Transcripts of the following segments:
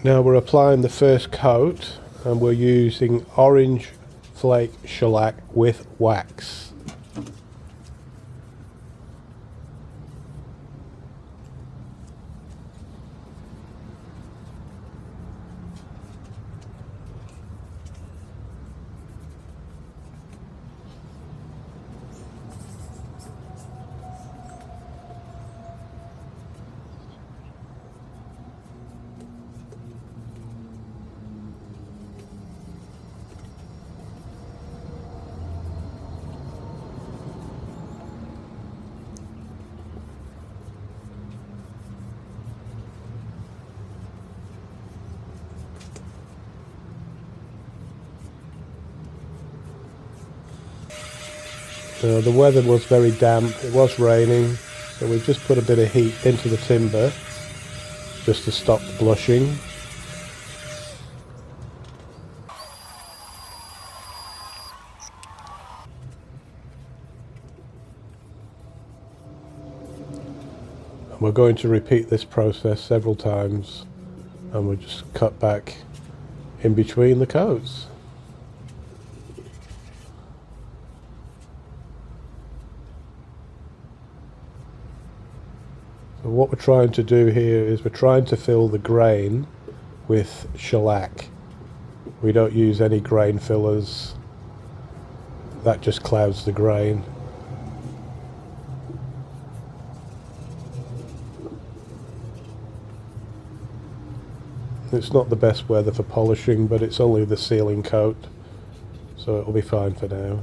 Now we're applying the first coat, and we're using orange flake shellac with wax. The weather was very damp, it was raining, so we just put a bit of heat into the timber just to stop the blushing. And we're going to repeat this process several times, and we'll just cut back in between the coats. So what we're trying to do here is we're trying to fill the grain with shellac. We don't use any grain fillers. That just clouds the grain. It's not the best weather for polishing, but it's only the sealing coat, so it'll be fine for now.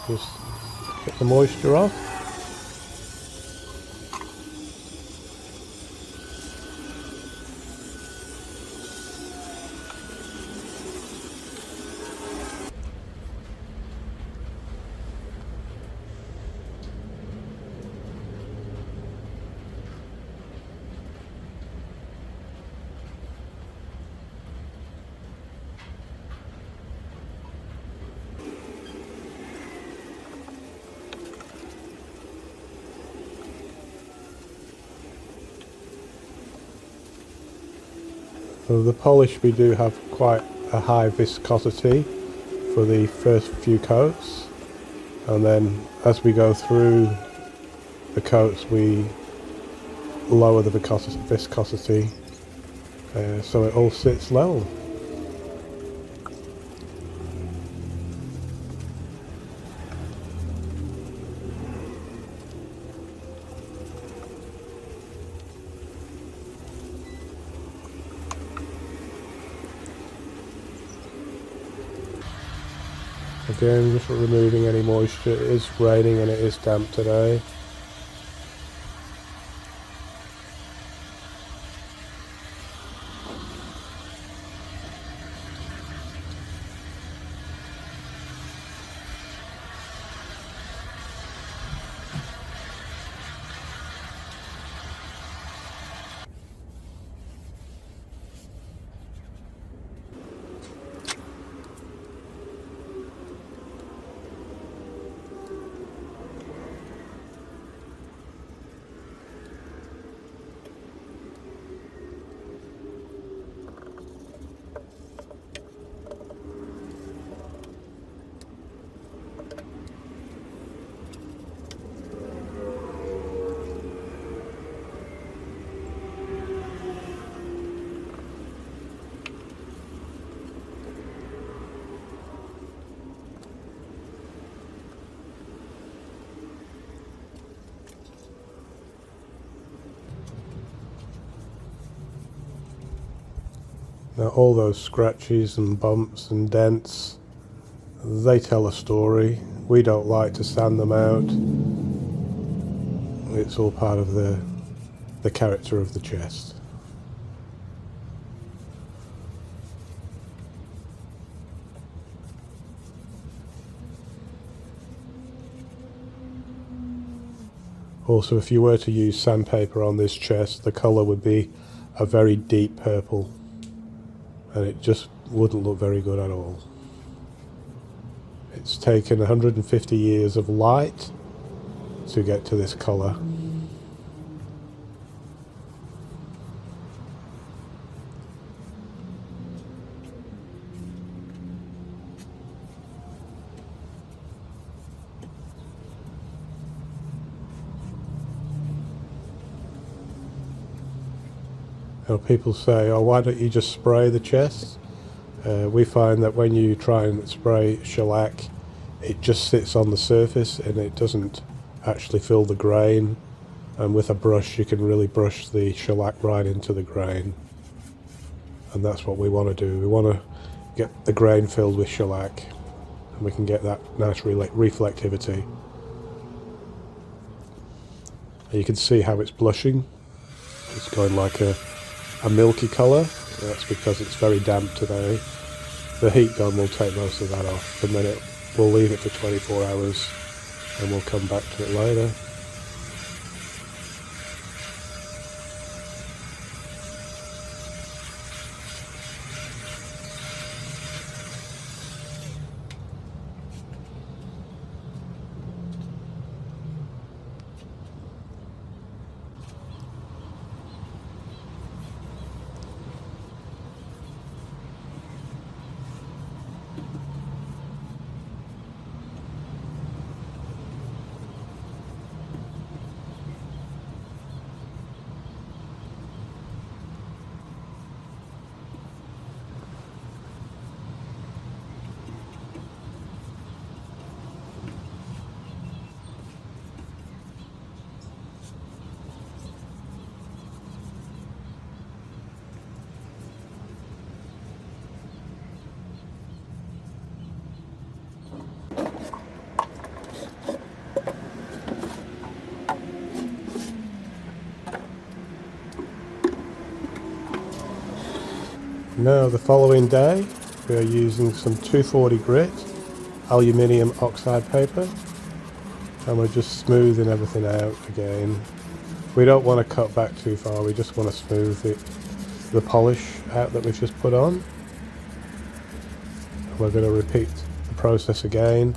Just get the moisture off. For the polish, we do have quite a high viscosity for the first few coats, and then as we go through the coats we lower the viscosity so it all sits level. Again, just removing any moisture. It is raining and it is damp today. Now all those scratches and bumps and dents, they tell a story. We don't like to sand them out. It's all part of the character of the chest. Also, if you were to use sandpaper on this chest, the colour would be a very deep purple, and it just wouldn't look very good at all. It's taken 150 years of light to get to this colour. Now people say, oh, why don't you just spray the chest? We find that when you try and spray shellac, it just sits on the surface and it doesn't actually fill the grain, and with a brush you can really brush the shellac right into the grain, and that's what we want to do. We want to get the grain filled with shellac, and we can get that nice reflectivity. And you can see how it's blushing. It's going like a milky colour. That's because it's very damp today. The heat gun will take most of that off, and then we'll leave it for 24 hours and we'll come back to it later. Now the following day we are using some 240 grit aluminium oxide paper, and we're just smoothing everything out again. We don't want to cut back too far, we just want to smooth the polish out that we've just put on. And we're going to repeat the process again.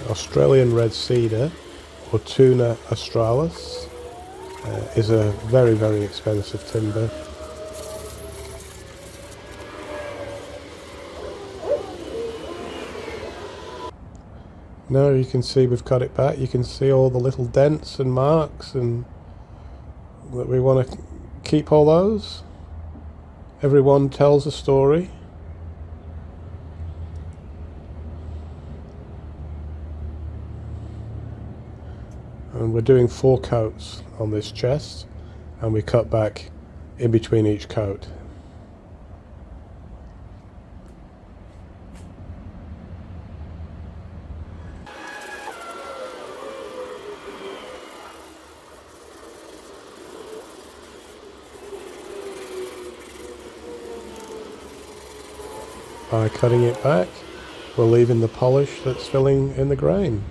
Australian red cedar, or Tuna australis, is a very, very expensive timber. Now you can see we've cut it back. You can see all the little dents and marks, and that we want to keep all those. Everyone tells a story. And we're doing 4 coats on this chest, and we cut back in between each coat. By cutting it back, we're leaving the polish that's filling in the grain.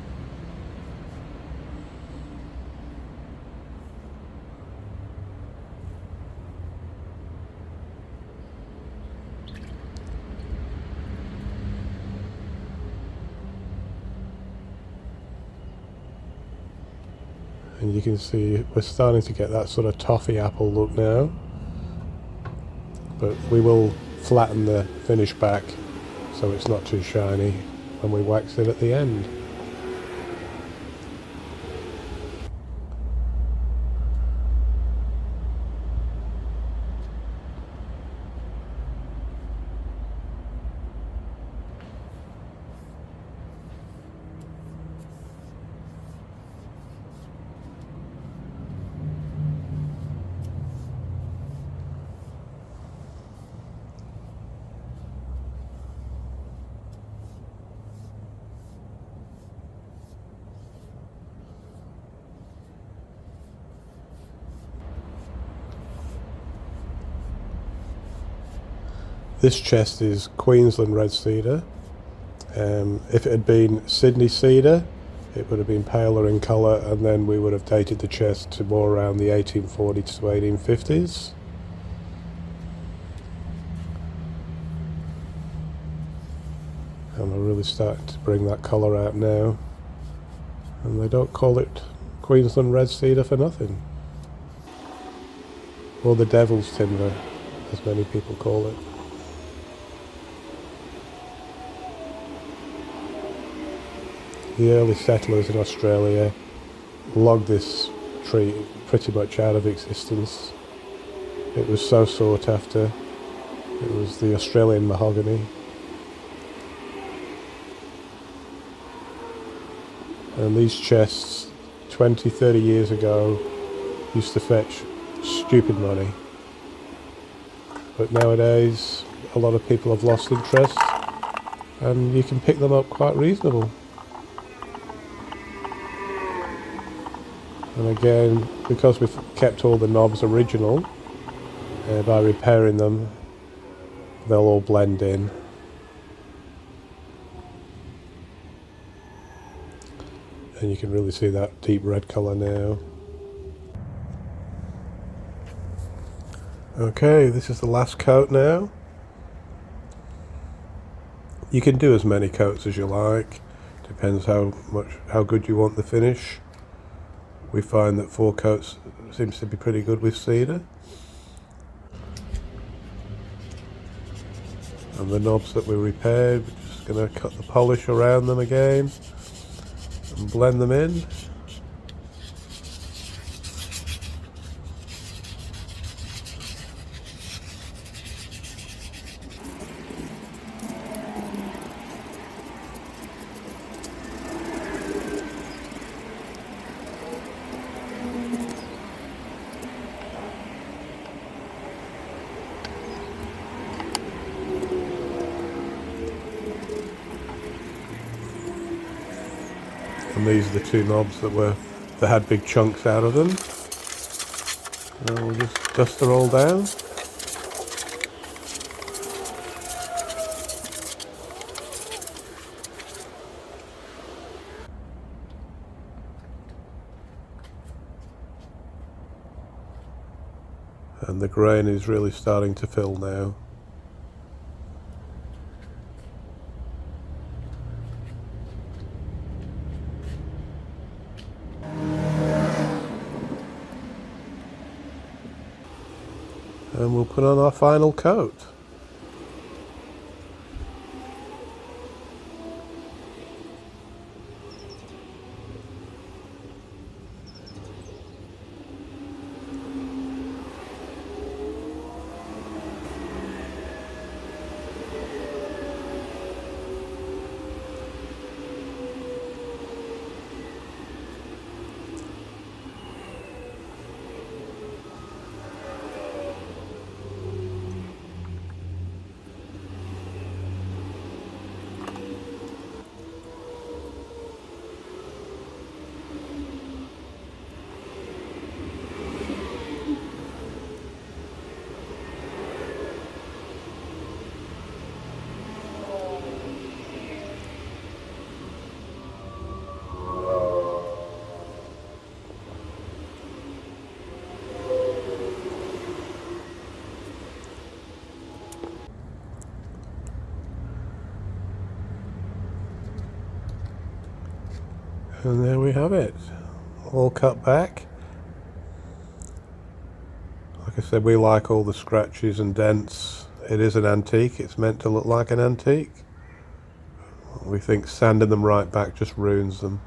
And you can see we're starting to get that sort of toffee apple look now. But we will flatten the finish back so it's not too shiny when we wax it at the end. This chest is Queensland red cedar. If it had been Sydney cedar, it would have been paler in colour, and then we would have dated the chest to more around the 1840s to 1850s. And we're really starting to bring that colour out now. And they don't call it Queensland red cedar for nothing. Or the devil's timber, as many people call it. The early settlers in Australia logged this tree pretty much out of existence. It was so sought after. It was the Australian mahogany. And these chests, 20, 30 years ago, used to fetch stupid money. But nowadays, a lot of people have lost interest, and you can pick them up quite reasonable. And again, because we've kept all the knobs original, by repairing them, they'll all blend in. And you can really see that deep red colour now. Okay, this is the last coat now. You can do as many coats as you like, depends how good you want the finish. We find that 4 coats seems to be pretty good with cedar. And the knobs that we repaired, we're just going to cut the polish around them again and blend them in. And these are the 2 knobs that had big chunks out of them. And we'll just dust them all down. And the grain is really starting to fill now. And we'll put on our final coat. And there we have it, all cut back. Like I said, we like all the scratches and dents. It is an antique, it's meant to look like an antique. We think sanding them right back just ruins them.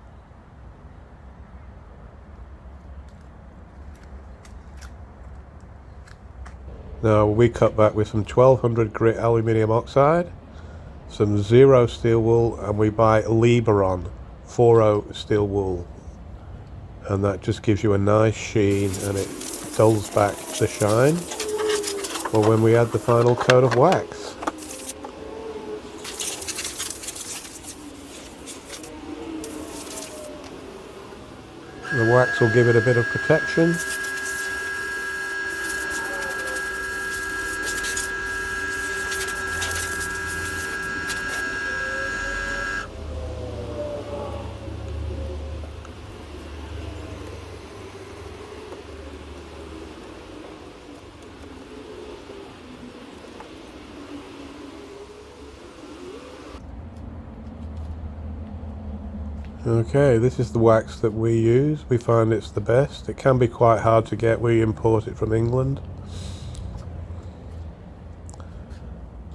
Now we cut back with some 1200 grit aluminium oxide, some zero steel wool, and we buy Liberon 4.0 steel wool, and that just gives you a nice sheen and it dulls back the shine for when we add the final coat of wax. The wax will give it a bit of protection. Okay, this is the wax that we use. We find it's the best. It can be quite hard to get. We import it from England.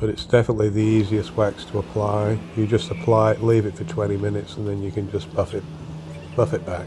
But it's definitely the easiest wax to apply. You just apply it, leave it for 20 minutes, and then you can just buff it back.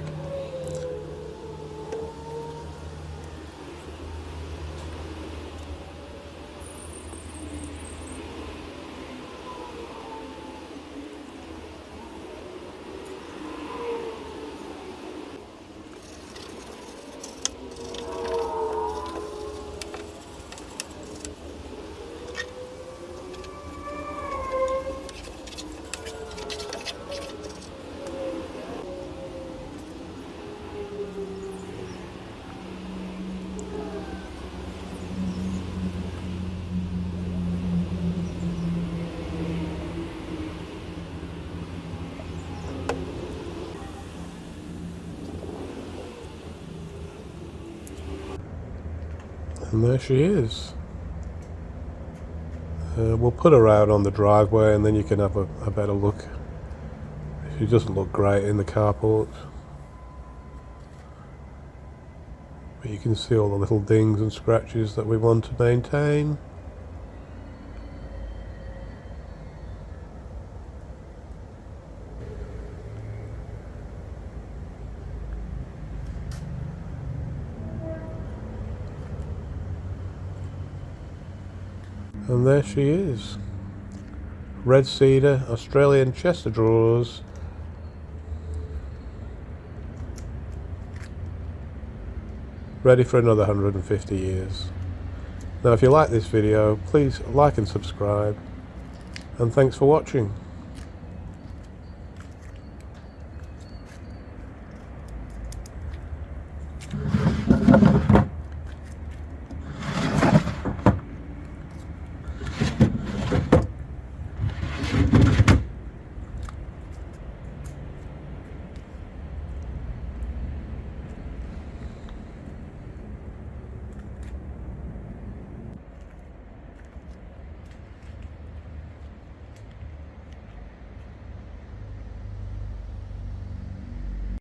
And there she is. We'll put her out on the driveway and then you can have a better look. She doesn't look great in the carport, but you can see all the little dings and scratches that we want to maintain. And there she is. Red cedar, Australian chest of drawers. Ready for another 150 years. Now if you like this video, please like and subscribe. And thanks for watching.